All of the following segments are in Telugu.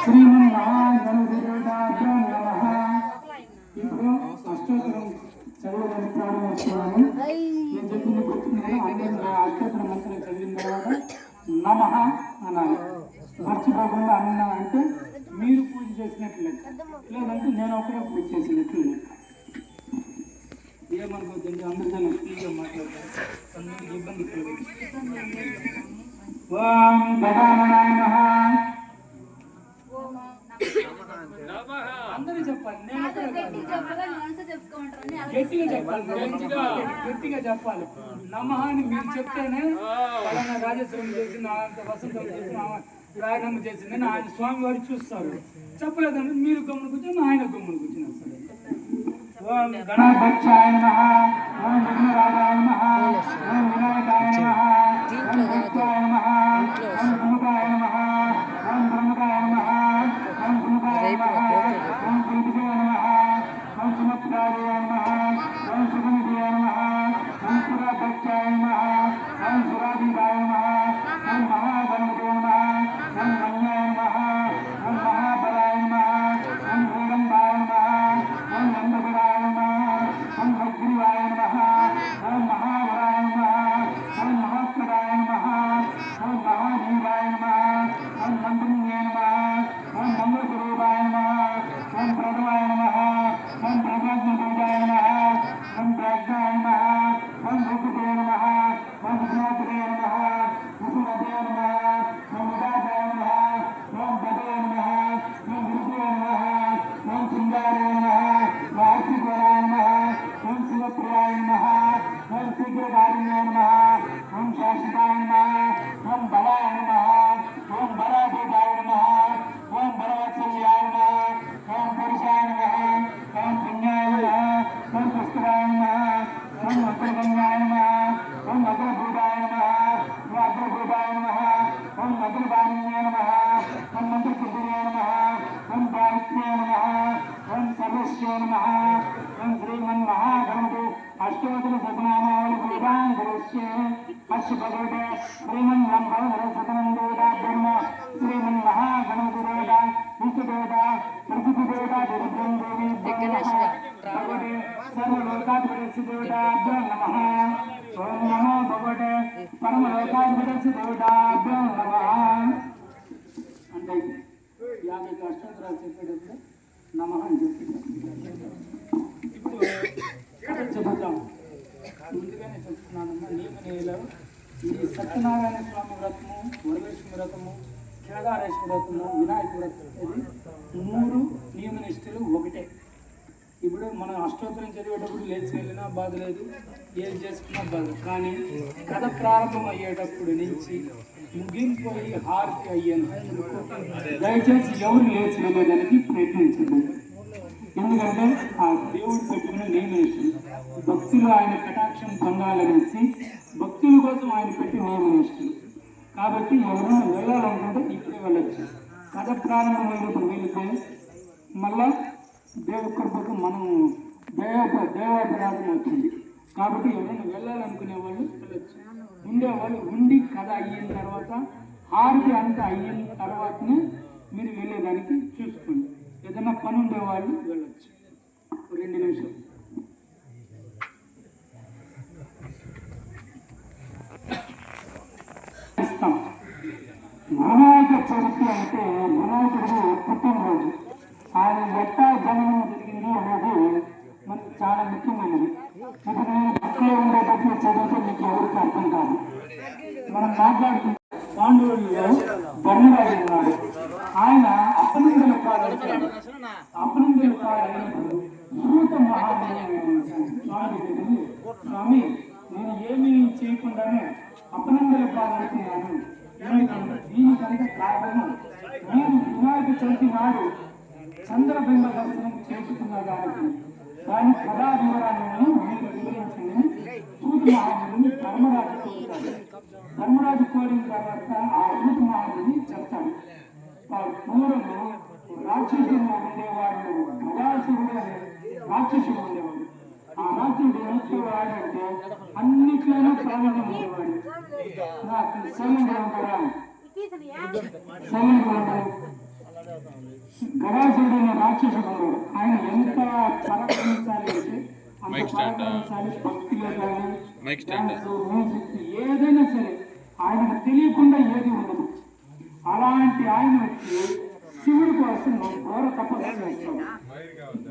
శ్రీమన్నారాయణాభ్యో నమః. ఇప్పుడు అష్టోత్తరం చదవడానికి ప్రారంభిస్తున్నాను. నేను చెప్పింది గుర్తున్నాను. అందరూ అష్టోత్తర మంత్రం చదివిన తర్వాత నమః అనాలి. మర్చిపోకుండా అన్నా అంటే మీరు పూజ చేసినట్లు లెక్క, లేదంటే నేను ఒకటే పూజ చేసినట్లు లెక్క. ఏమనుకోద్దండి, అందరికీ ఫ్రీగా మాట్లాడతాను, అందరికి ఇబ్బంది కలగదు. ఓం గజాననాయ నమః. అందరూ చెప్పాలి, నేను గట్టిగా చెప్పాలి, గట్టిగా చెప్పాలి. నమః అని మీరు చెప్తేనే పలానా రాజేశ్వరం చేసిన వసంతం చేసిన రాయనమ్మ చేసిందని ఆయన స్వామి వారు చూస్తారు. చెప్పలేదంటే మీరు గమ్మున కూర్చొని ఆయన గమ్మున కూర్చున్నారు. సరే. ఓం గణాధ్యక్షాయ నమః. ఓం విఘ్నరాజాయ నమః. ఓం వినాయకాయ నమః. ఓం భక్తాయ నమః. ఓం ప్రముఖాయ నమః. ఓం ప్రముఖాయ నమః. ఓం ప్రముఖాయ నమః. ఓం ప్రముఖాయ నమః. ఓం సుమత్రాయ నమః. ఓం సుగంధియ నమః. ఓం సురాధ్యక్షాయ నమః. ఓం సురాధీదాయ నమః. ఓం మహాగణపతే నమః. ఓం మన్యాయ నమః. ఓం మహాబలాయ నమః. ఓం శ్రీరంగాయ నమః. ఓం నందపరాయ నమః. ఓం హగ్రీవాయ నమః. ఓం మహావరాయ నమః. ఓం మహాత్మరాయ నమః. ఓం మహాదేవాయ నమః. ఓం నందిన్యాయ నమః. ఓం మంగళస్వరూపాయ నమః. ఓం ప్రణవాయ నమః. ఓం ప్రజ్ఞాయ నమః. ఓం ప్రాజ్ఞాయ నమః. ఓం రూపతే నమః. ఓం విజ్ఞాపతే నమః. విష్ణుపతే నమః. ఓం విదాసాయ నమః. ఓం పదే నమః. ఓం విరుదే నమః. ఓం సింగారే నమః. వార్షికాయ నమః. ఓం శివప్రియాయ నమః. ఓం శీఘ్రకారిణ్యాయ నమః. ఓం శాశ్వతాయ నమః. ఓం బలాయ నమః. ఓం బలాధీతాయ నమః. ఓం బలవత్సల్యాయ నమః. ఓం పురుషాయ నమః. ఓం పుణ్యాయ నమః. ఓం పుష్కరాయ నమః. ఓం అగ్రగణ్యాయ నమః. ఓం అగ్రభూతాయ నమః. ఓం అగ్రభూతాయ నమః. ఓం అగ్రభాన్యాయ నమః. ఓం మంత్రసిద్ధియాయ నమః. ఓం పారిత్యాయ నమః. ఓం సర్వస్యాయ నమః. ఓం శ్రీమన్మహాగణపతి అష్టోత్తర శతనామావళి పూజాం కరిష్యే. అశ్వపదే శ్రీమన్లంబోదర శతనం దేవతా బ్రహ్మ శ్రీమన్మహాగణపతి దేవత విష్ణుదేవత ప్రకృతిదేవత దరిద్రం దేవి భగవతే సర్వలోకాధిపతి దేవతాభ్యో నమః. ఓం నమో భగవతే పరమలోకాధిపతి దేవతాభ్యో నమః. అంటే 50 అష్టోత్తరాలు చెప్పేటప్పుడు నమః అని చెప్పి ఇప్పుడు చెబుతాం. ముందుగానే చెప్తున్నానమ్మా, నియమనీయులు ఈ సత్యనారాయణ స్వామి వ్రతము, వరలక్ష్మి వ్రతము, కేదారేశ్వర వ్రతము, వినాయక వ్రతం ఇది 3 నియమనిష్టలు ఒకటే. ఇప్పుడు మనం అష్టోత్తరం చదివేటప్పుడు లేచి వెళ్ళినా బాధ లేదు, ఏం చేసుకున్నా బాధ. కానీ కథ ప్రారంభం అయ్యేటప్పుడు నుంచి ముగింపు హారతి అయ్యేంత దయచేసి ఎవరు లేచి వెళ్ళేదానికి ప్రయత్నించండి. ఎందుకంటే ఆ దేవుడు పెట్టుకున్న నియమనిష్టలు భక్తులు ఆయన కటాక్షం పొందాలనేసి భక్తుల కోసం ఆయన పెట్టి నియమనిష్టలు. కాబట్టి ఎవరైనా వెళ్ళాలనుకుంటే ఇప్పుడే వెళ్ళచ్చు. కథ ప్రారంభమైనప్పుడు వెళితే మళ్ళా దేవుడి కృపకు మనం దేవాపరాధం అవుతుంది. కాబట్టి ఎవరైనా వెళ్ళాలనుకునే వాళ్ళు వెళ్ళచ్చు. ఉండేవాళ్ళు ఉండి కథ అయిన తర్వాత హారతి అంతా అయిన తర్వాతనే మీరు వెళ్ళేదానికి చూసుకోండి. ఏదైనా పని ఉండేవాళ్ళు వెళ్ళచ్చు. 2 నిమిషాలు ఇస్తాం. వినాయక చవితి అంటే వినాయకుడు పుట్టినరోజు. ఆయన ఎట్టా జన్మం జరిగింది అనేది మనకు చాలా ముఖ్యమైనది. ఇప్పుడు నేను పక్కలో ఉండేటప్పుడు చదివితే మీకు ఎవరికి అర్థం కాదు. మనం మాట్లాడుతున్న పాండవుల్లో ధర్మరాజు ఉన్నాడు. ఆయన అపనందుల కాదు అయినప్పుడు సూత మహాముని స్వామి తెలియదు, స్వామి నేను ఏమీ చేయకుండానే అపనందుల పాలవుతున్నాను. దీనికంటే కారణం నేను వినాయక చవితి నాడు చంద్రబింబ దర్శనం చేసుకున్న దాని కథా వివరాలను మీరు వివరించండి. సూత మహాముని ధర్మరాజు కోరుతాడు. ధర్మరాజు కోరిన తర్వాత ఆ సూత మహాముని చెప్తాడు. పూర్వం రాక్షసులు ఉండేవాళ్ళు, గజాసురుడు అనే రాక్షసుడు ఉండేవాడు. ఆ రాక్షసుడు ఎంతవాడంటే అన్నిట్లోనూ ప్రావీణ్యం ఉండేవాడు. నాకు సైలెంట్గా ఉంటారా, సైలెంట్గా ఉంటారు. గడాసుడు అనే రాక్షసుడు ఆయన ఎంత పరాక్రమశాలి అంటే అంత పరాక్రమశాలి, భక్తిలో కానీ మ్యూజిక్ ఏదైనా సరే ఆయనకు తెలియకుండా ఏది ఉండదు. అలాంటి ఆయన వచ్చి శివుడి కోసం ఘోర తపస్సు చేస్తాడు.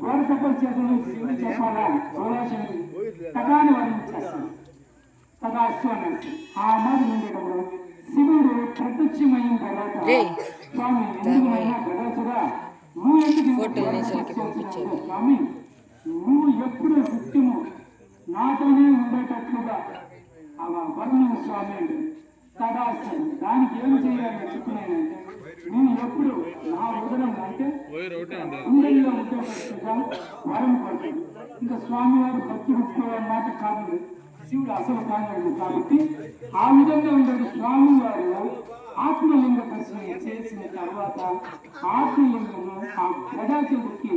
ఘోర తపస్సు చేసిన శివుడు చెప్పాలా గౌరాశంకరుడు తగాని వర్ణించేస్తాడు. తదాస్తు అనేసి ఆ మాట ఉండేటప్పుడు శివుడు ప్రత్యక్షమైన తర్వాత స్వామి ఎందుకైనా గడాసుడా నువ్వు ఎందుకు స్వామి నువ్వు ఎప్పుడు నిత్యము నాతోనే ఉండేటట్లుగా వర్ణం స్వామి అంటే తదాస్తు దానికి ఏం చేయాలని చెప్పినానంటే నేను ఎప్పుడు నా ఉదరం అంటే గుండెల్లో ఉండేటట్టుగా వరం పడుతుంది. ఇంకా స్వామివారు భక్తుడు మాట కాదు, శివుడు అసలు కాదు. కాబట్టి ఆ విధంగా ఉండే స్వామి వారు ఆత్మలింగ దర్శనం చేసిన తర్వాత ఆత్మలింగము ఆ గజాచుడికి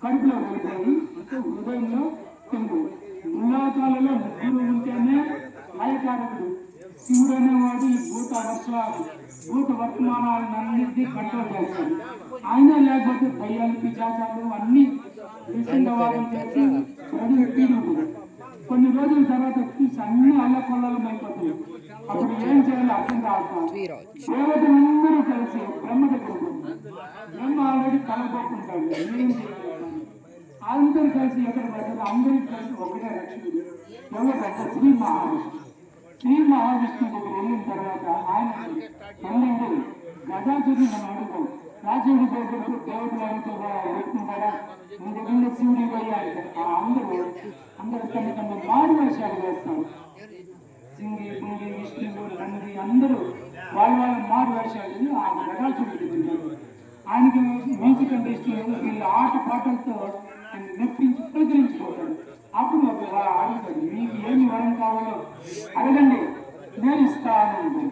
కడుపులో వెళ్ళిపోయి అంటే హృదయంలో తెలుగు ముల్లాకాలలో ముగ్గురు ఉంటేనే లయకారకుడు శివుడు అనేవాడు ఈ భూత వర్తమానాలన్నింటినీ కంట్రోల్ చేస్తాడు. ఆయన లేకపోతే దయ్యాలు పిశాచాలు అన్ని వాదం చేసి ప్రజలు పీడుతుంది. కొన్ని రోజుల తర్వాత చూసి అన్ని అల్లకొల్లలం అయిపోతుంది. అప్పుడు ఏం చేయాలో అర్థం కావట్లేదు. దేవతలందరూ కలిసి బ్రహ్మ దగ్గర బ్రహ్మ ఆల్రెడీ కలగొట్టుకుంటాడు. ఏం చేయాలి అందరూ కలిసి ఎక్కడ పడ్డారు అందరికీ కలిసి ఒకటే రక్షకుడు ఎవరంటే శ్రీ మహావిష్ణు. శ్రీ మహావిష్ణు దగ్గర వెళ్ళిన తర్వాత ఆయన వెళ్ళండి గజాసుడి మనం అడుగుతాం రాజుడి దగ్గరకు దేవతలు అడుగుతున్నారా మీ దగ్గర శివుడి పోయి అంటే అందరూ తమ తమ మారు వేషాలు వేస్తారు. సింగి గుండి విష్ణువు నంది అందరూ వాళ్ళ మారు వేషాలు ఆ గజాసుడి తింటారు. ఆయనకి మ్యూజిక్ అంటే ఇష్టం లేదు. వీళ్ళ ఆట పాటలతో ఆయన మెప్పించి ప్రచురించిపోతాడు. అప్పుడు అడుగుతాడు మీకు ఏమి వరం కావాలో అడగండి నేను ఇస్తాను.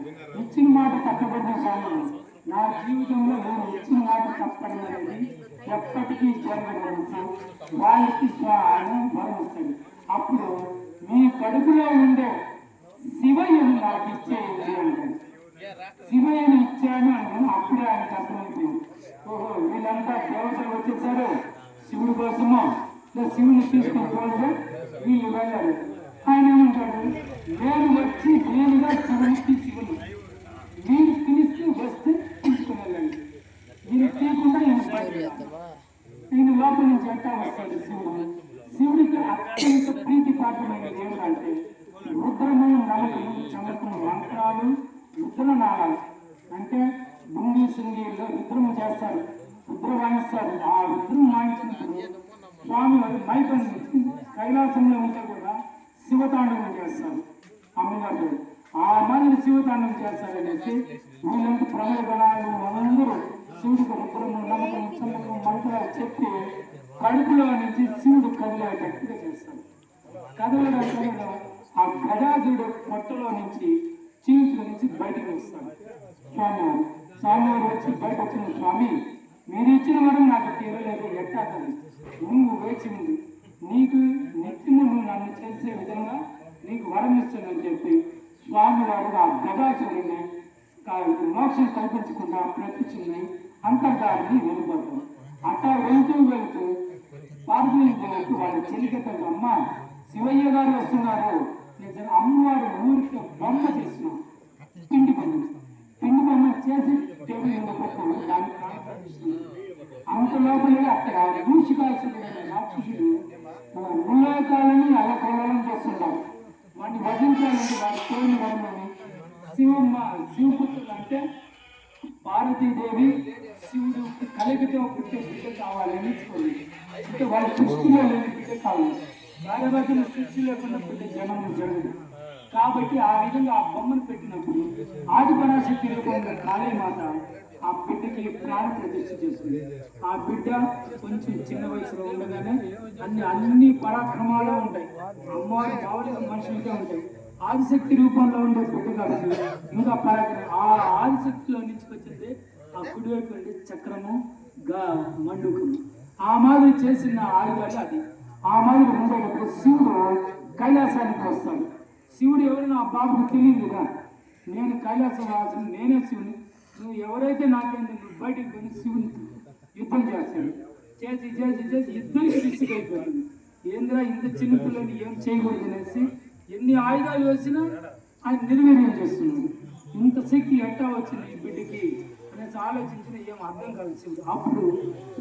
ఇచ్చిన మాట తప్పబడిన స్వామి నా జీవితంలో నేను ఇచ్చిన మాట తప్పడం అనేది ఎప్పటికీ జరగదు. వాళ్ళకి ఆయన వరం ఇస్తాడు. అప్పుడు మీ కడుపులో ఉండే శివయ్యను నాకు ఇచ్చేయండి అంటాడు. శివయ్యను ఇచ్చాను అంటాను. అప్పుడే ఆయనకు అర్థమైపోయింది ఓహో వీళ్ళంతా దేవతలు వచ్చేసారు శివుడి కోసము శివుని తీసుకుని పోతే వీళ్ళు వెళ్ళారు. ఆయన ఏమంటాడు నేను వచ్చి నేనుగా శివునికి శివుని మీరు పిలిస్తే వస్తే తీసుకుని వెళ్ళండి. దీన్ని తీయకుండా ఈయన లోపల నుంచి ఎట్టా వస్తాడు శివుడు. శివుడికి అత్యంత ప్రీతి పాత్రమైనది ఏమిటంటే రుద్రము నలకలు చమకం మంత్రాలు రుద్రనాళాలు అంటే భూమి శృంగిలో రుద్రము చేస్తారు, రుద్ర వాయిస్తారు. ఆ రుద్రం వాయించినప్పుడు స్వామి వారు మైపని కైలాసంలో ఉంటే కూడా శివతాండవం చేస్తారు. అమ్మగారు ఆ మాదిరి శివతాండవం చేస్తారనేసి వీళ్ళంతా ప్రమేయ గణాలు అందరూ శివుడికి రుద్రము నమ్మకం చమకం మంత్రాలు చెప్పి కడుపులో నుంచి శివుడు కదిలేటట్టుగా చేస్తారు. కదలడంలో ఆ గజాసుడు పొట్టలో నుంచి చీల్చుల నుంచి బయటకు వస్తాడు స్వామివారు. స్వామివారు వచ్చి బయట వచ్చిన స్వామి మీరు ఇచ్చిన వరం నాకు తీరలేదు ఎట్టా కదా నువ్వు వేచి ఉంది నీకు నిత్యము నువ్వు నన్ను చేసే విధంగా నీకు వరం ఇస్తుందని చెప్పి స్వామివారు ఆ గజాసుడిని మోక్షం కల్పించకుండా ప్రత్యక్షమై అంతర్ధారిని వెళ్ళిపోతాడు. అట్టా వెళ్తూ పార్వతీదేవికి వాళ్ళ చెలికతో అమ్మ శివయ్య గారు వస్తున్నారు. అమ్మవారు ఊరికి బొమ్మ చేస్తున్నాం పిండి బొమ్మ చేసి టేబుల్ మీద పెట్టాము. దానికి అంత లోపలే అక్కడ మూషికాసుడు రాక్షసుడు ముల్లోకాలని అలకల్లోలం చేస్తుంటారు. వాడిని భజించాలంటే వాడి కోరిన వరమని శివపుత్రులు అంటే పార్వతీదేవి శివుడు కలిగితే పుట్టే బిడ్డ కావాలని అంటే వాళ్ళ సృష్టిలో లేని బిడ్డ కావాలి. భార్యభర్తల సృష్టి లేకుండా పుట్టే జనం జరగదు. కాబట్టి ఆ విధంగా ఆ బొమ్మను పెట్టినప్పుడు ఆది పరాశక్తి రూపంలో కాళీమాత ఆ బిడ్డకి ప్రాణ ప్రతిష్ఠ చేస్తుంది. ఆ బిడ్డ కొంచెం చిన్న వయసులో ఉండగానే అన్ని పరాక్రమాలు ఉంటాయి. అమ్మవారి మామూలుగా మనుషులకే ఉంటాయి. ఆదిశక్తి రూపంలో ఉండే బిడ్డ కాబట్టి ఇంకా పరాక్రమం ఆ ఆదిశక్తిలో నుంచి వచ్చింది ఆ కుడివైపు ఉండే చక్రము మండుకము. ఆ మాదిరి చేసిన ఆయుధాలు అది. ఆ మాదిరి ఉండేటప్పుడు శివుడు కైలాసానికి వస్తాడు. శివుడు ఎవరైనా ఆ బాబుకు తెలియదు కదా నేను కైలాసం వాసుని నేనే శివుని నువ్వు ఎవరైతే నాకేంది నువ్వు బయటికి పోయి శివుని చేసి ఇద్దరికి విసిగైపోయింది. ఏంద్రా ఇంత చిన్నపిల్లని ఏం చేయకూడదు అనేసి ఎన్ని ఆయుధాలు వేసినా ఆయన నిర్వీర్యం చేస్తున్నాడు. ఇంత శక్తి ఎట్టా వచ్చింది ఈ బిడ్డకి అనేసి ఆలోచించిన ఏం అర్థం కాదు శివుడు. అప్పుడు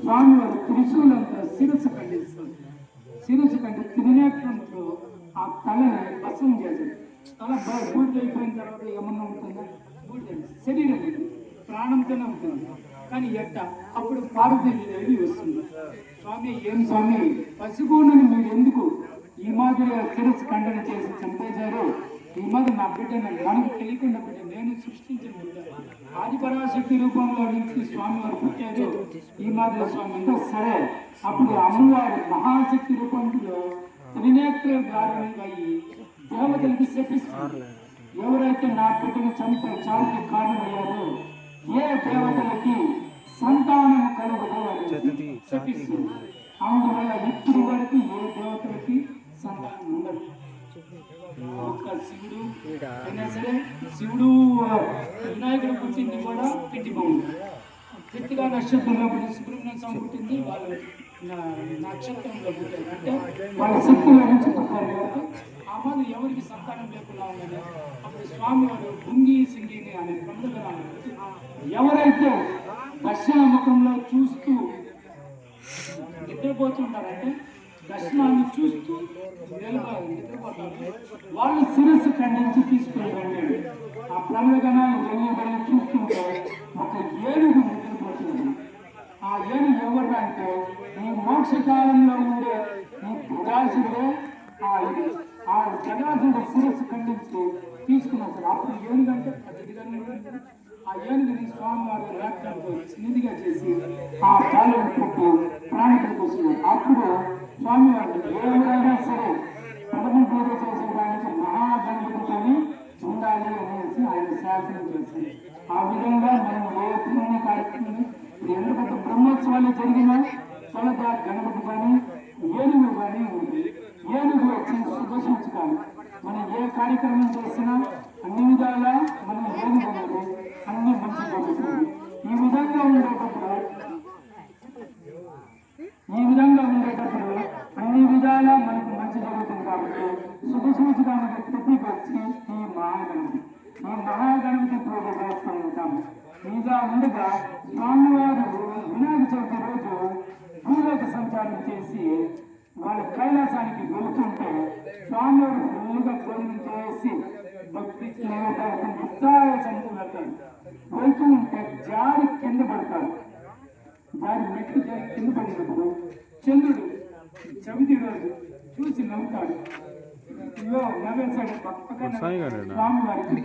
స్వామివారు త్రిశూలంతా శిరస్సు ఖండిస్తారు. శిరస్సు కంటే త్రినేత్రంతో ఆ తలని భస్మం చేశాడు. తల బూడిద అయిపోయిన తర్వాత ఏమన్నా ఉంటుందా? బూడిద శరీరం ప్రాణంతోనే ఉంటుంది. కానీ ఎట్ట అప్పుడు పార్వతీదేవి వస్తుంది. స్వామి ఏం స్వామి పసిగూనని మీరు ఎందుకు ఈ మాదిరిగా శిరస్సు ఖండన చేసి చంపేశారు? ఈ మాది నా బిడ్డను మనకు తెలియకుండా బిడ్డ నేను సృష్టించిన బిడ్డ ఆదిపరాశక్తి రూపంలో నుంచి స్వామి వారు పుట్టారు ఈ మాదిరి స్వామి అంటే సరే. అప్పుడు అమ్మవారు మహాశక్తి రూపంలో త్రినేత్ర గారిని అయ్యి దేవతలకి శపిస్తారు. ఎవరైతే నా బిడ్డను చంపే చావుకి కారణమయ్యారో ఏ దేవతలకి సంతానం కలుగుతో శపిస్తుంది. అందువల్ల ఇప్పుడు వరకు ఏ దేవతలకి సంతానం ఉండదు. ఒక్క శివుడు అయినా సరే శివుడు వినాయకుడు పుట్టింది కూడా పిట్టి బొమ్మ. కృతికా నక్షత్రంలో పుట్టి సుబ్రహ్మణ్య స్వామి పుట్టింది వాళ్ళు నక్షత్రంలో పుట్టారు. అంటే వాళ్ళ శక్తుల నుంచి పుట్టారు కాబట్టి ఆ మాదిరి ఎవరికి సంతానం లేకుండా ఉన్నది. అప్పుడు స్వామి వారు భుంగి సింగిని అనే పండుగ ఎవరైతే దర్శనముఖంలో చూస్తూ నిద్రపోతుంటారంటే దర్శనాన్ని చూస్తూ నిద్రపోతారు వాళ్ళు శిరస్సు ఖండించి తీసుకుని వెళ్ళాడు. ఆ ప్రమదగణాలు వెళ్ళి చూస్తుంటే ఒక ఏనుగు నిద్రపోతుంది. ఆ ఏనుగు ఎవరు అంటే ఈ మోక్షకాలంలో ఉండే ఈ ప్రజాసుడే ఆ జగాసుడు శిరస్సు ఖండించి తీసుకుని వస్తారు. అప్పుడు ఏనుగు అంటే పెద్దగానే ఉంటుంది. ఆ ఏనుగుని స్వామివారి రాత్రంతో చిన్నదిగా చేసి ఆ పాలను పుట్టి ప్రాణికులకు వస్తున్నారు. అప్పుడు స్వామివారు ఎవరైనా సరే ప్రథమ పూజ చేసేదానికి మహాగణపతితోని ఉండాలి అనేసి ఆయన శాసనం చేశారు. ఆ విధంగా మనం ఏ పుణ్య కార్యక్రమం ఎంత పెద్ద బ్రహ్మోత్సవాలు జరిగినా తొలత గణపతి కానీ ఏనుగు కానీ ఉంది. ఏనుగు వచ్చి శుభసూచకాలు. మనం ఏ కార్యక్రమం చేసినా అన్ని విధాలా మనం ఏనుగు అనేది అన్ని మంచి జరుగుతుంది. ఈ విధంగా ఉండేటప్పుడు అన్ని విధాలా మనకు మంచి జరుగుతుంది. కాబట్టి శుభసూచకానికి ప్రతీక వచ్చి ఈ మహాగణపతి పూజ చేస్తూ ఉంటాము. ఇలా ఉండగా స్వామివారు వినాయక చవితి రోజు భూలోక సంచారం చేసి వాళ్ళ కైలాసానికి వెళుతుంటే స్వామివారు ఫుల్గా భోజనం చేసి భక్తి ఉత్సాహంతో వెళ్తాడు. వెళ్తూ ఉంటే జారి కింద పడతాడు. జారి మెట్లు జారి కింద పడినప్పుడు చంద్రుడు చవితి రోజు చూసి నవ్వుతాడు. ఇదో నవ్వేశాడు. పక్కన స్వామి వారికి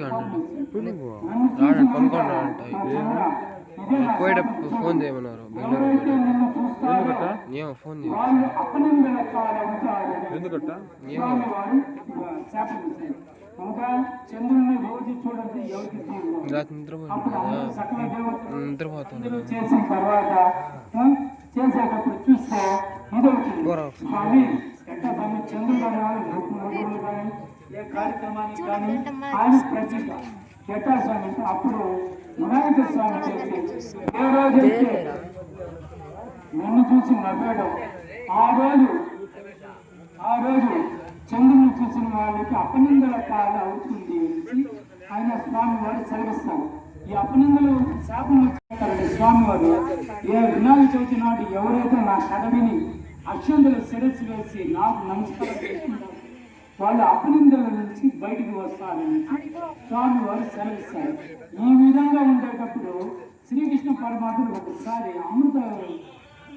ఇంకా చంద్రుని రోజు చూడండి ఎవరికి చేసిన తర్వాత చేసేటప్పుడు చూస్తే ఇదవుతుంది. స్వామి ఎట్లా స్వామి చంద్రుడు అనేవాళ్ళు కానీ ఏ కార్యక్రమానికి కానీ ఆయన ప్రత్యేక ఎట్టా స్వామి అంటే అప్పుడు వినాయక స్వామి చేసి ఏ రోజైతే నన్ను చూసి నవ్వాడు ఆ రోజు చంద్రుని చూసిన వాళ్ళకి అపనిందల కాలం అవుతుంది ఆయన స్వామి వారు సెలవిస్తారు. ఈ అపనిందలు శాపం వచ్చారంటే స్వామి వారు ఏ వినాయక చవితి నాడు ఎవరైతే నా కథ విని అక్షంతలు శిరస్సు వేసి నాకు నమస్కారం చేసుకుంటారు వాళ్ళు అపనిందల నుంచి బయటికి వస్తారని స్వామి వారు సెలవిస్తారు. ఈ విధంగా ఉండేటప్పుడు శ్రీకృష్ణ పరమాత్ముడు ఒకసారి అమృత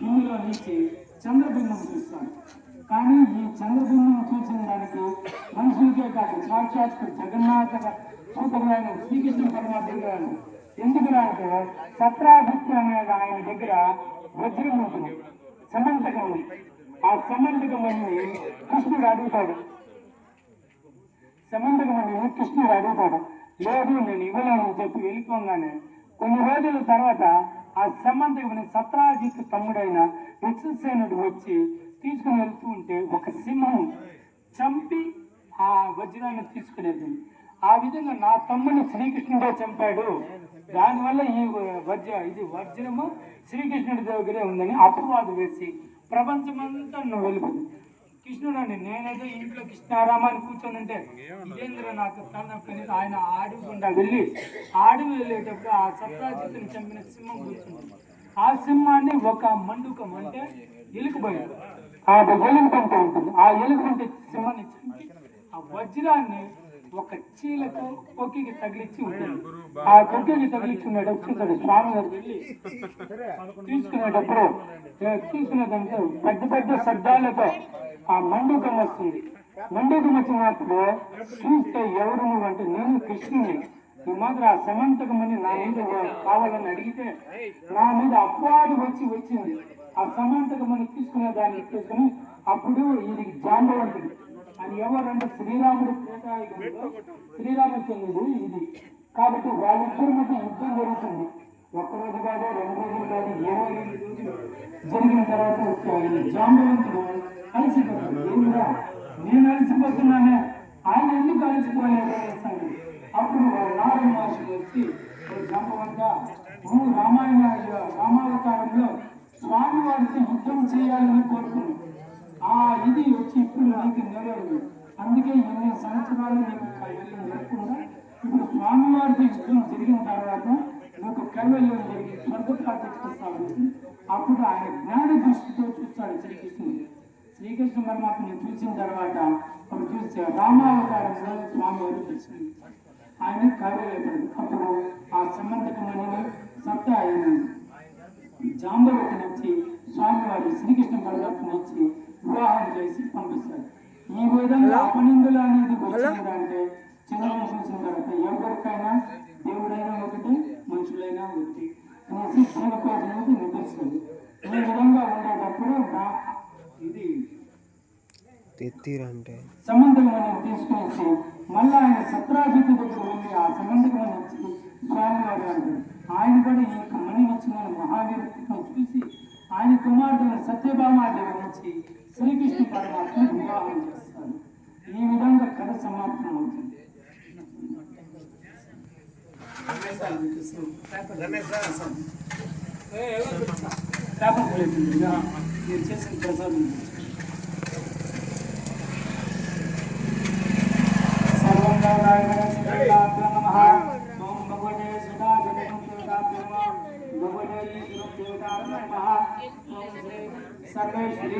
బిందులో నుంచి చంద్రబింబం చూస్తాడు. కానీ ఈ చంద్రబింబం చూసిన దానికి మనుషులకే కాదు సాక్షాత్ జగన్నాథ సూతమైన శ్రీకృష్ణ పరమాత్ముడు ఎందుకు అంటే సత్రాభిత్యం అనేది ఆయన దగ్గర వజ్రం ఉంటుంది, సమంతకం. ఆ సమంతకమని కృష్ణుడు అడుగుతాడు. కృష్ణుడు అడుగుతాడు లేదు నేను ఇవ్వలేనని చెప్పి వెళ్ళిపోగానే కొన్ని రోజుల తర్వాత ఆ సమంతకమని సత్రాజిత్ తమ్ముడైన విశ్వసేనుడు వచ్చి తీసుకుని వెళ్తూ ఉంటే ఒక సింహం చంపి ఆ వజ్రాన్ని తీసుకుని వెళ్తుంది. ఆ విధంగా నా తమ్ముడిని శ్రీకృష్ణుడే చంపాడు, దానివల్ల ఈ వజ్రము శ్రీకృష్ణుడి దగ్గరే ఉందని అపవాదు వేసి ప్రపంచమంతా నువ్వు వెళ్ళిపోయింది. కృష్ణుడు అండి, నేనైతే ఇంట్లో కృష్ణారామాన్ని కూర్చొని ఉంటే ఇదేంద్ర నాకు తలనొప్పి. ఆయన అడవి గుండా వెళ్ళి అడవి వెళ్ళేటప్పుడు ఆ సత్రాజిత్తుని చంపిన సింహం కూర్చుంది. ఆ సింహాన్ని ఒక మండుకం అంటే ఎలుకబోయాడు, ఆ ఎలుగుబంట ఉంటుంది, ఆ ఎలుగుబంట సింహాన్ని చంపి ఆ వజ్రాన్ని ఒక చీలతో కొక్కికి తగిలిచ్చి ఉంటుంది. ఆ కొక్కికి తగిలిచ్చి ఉండేటప్పుడు స్వామి గారు వెళ్ళి తీసుకునేదంటే పెద్ద పెద్ద శబ్దాలతో ఆ మండూకం వస్తుంది. మండూకం వచ్చినప్పుడు చూస్తే ఎవరు నువ్వు అంటే నేను కృష్ణుని, ఈ మాత్రం ఆ సమంతకమని నా మీద కావాలని అడిగితే నా మీద అపవాదు వచ్చింది. ఆ సమంతకమని తీసుకునే దాన్ని తీసుకుని అప్పుడు ఇది జాంబవంతుడు అని ఎవరంటే శ్రీరాముడు త్రేతాయుగంలో శ్రీరామచంద్రుడు ఇది. కాబట్టి వాళ్ళిద్దరి మధ్య యుద్ధం జరుగుతుంది. ఒక్కరోజు కాదు, 2 రోజులు కాదు, 20 రోజులు జరిగిన తర్వాత జాంబవంతుడు అలసిపోతాడు. ఏమిరా నేను అలసిపోతున్నానే, ఆయన ఎందుకు అలసిపోలేదు అనేసి అప్పుడు నారాయణ మహర్షి వచ్చి జాంబవంత నువ్వు రామావతారంలో స్వామి వారితో యుద్ధం చేయాలని కోరుకున్నావు. ఆ ఇది వచ్చి ఇప్పుడు నీకు నెరవేరు. అందుకే ఎన్ని సంవత్సరాలు నీకు కైవల్యం జరగకుండా ఇప్పుడు స్వామివారితో యుద్ధం జరిగిన తర్వాత నీకు కైవల్యం జరిగి స్వర్గప్రాప్తి చేస్తావు. అప్పుడు ఆయన జ్ఞాన దృష్టితో చూస్తాడు శ్రీకృష్ణుడు. శ్రీకృష్ణ పరమాత్మని చూసిన తర్వాత అప్పుడు చూస్తే రామావతారంలో స్వామివారు చూసింది. ఆయన కైవల్యపడదు. అప్పుడు ఆ సమంతకమణిని సత్త ఆయన జాంబవతి నుంచి స్వామివారి శ్రీకృష్ణ పరమాత్మ నుంచి వివాహం చేసి పంపిస్తారు. ఈ విధంగా అపనిందులు అనేది వచ్చిందంటే చిన్నగా చూసిన తర్వాత ఎవరికైనా దేవుడైనా ఒకటి, మనుషులైనా ఒకటి అనేసి జీవకోసమైతే నిద్రిస్తుంది. ఈ విధంగా ఉండేటప్పుడు ఇది సమంతకమని తీసుకునేసి మళ్ళీ ఆయన సత్రాజిత్తు దగ్గర వెళ్ళి ఆ సమంతకమని ఇచ్చి స్వామివారు అంటారు. ఆయన కూడా ఈ యొక్క మణినిచ్చిన మహావీరుని చూసి ఆయన కుమారుడు సత్యభామాదేవి నుంచి శ్రీకృష్ణ పరమాత్మ వివాహం చేస్తారు. ఈ విధంగా కథ సమాప్తం అవుతుంది. మీరు చేసిన ప్రసాదం సర్వే శ్రీ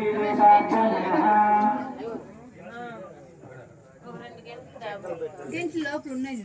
లోపల ఉన్నాయి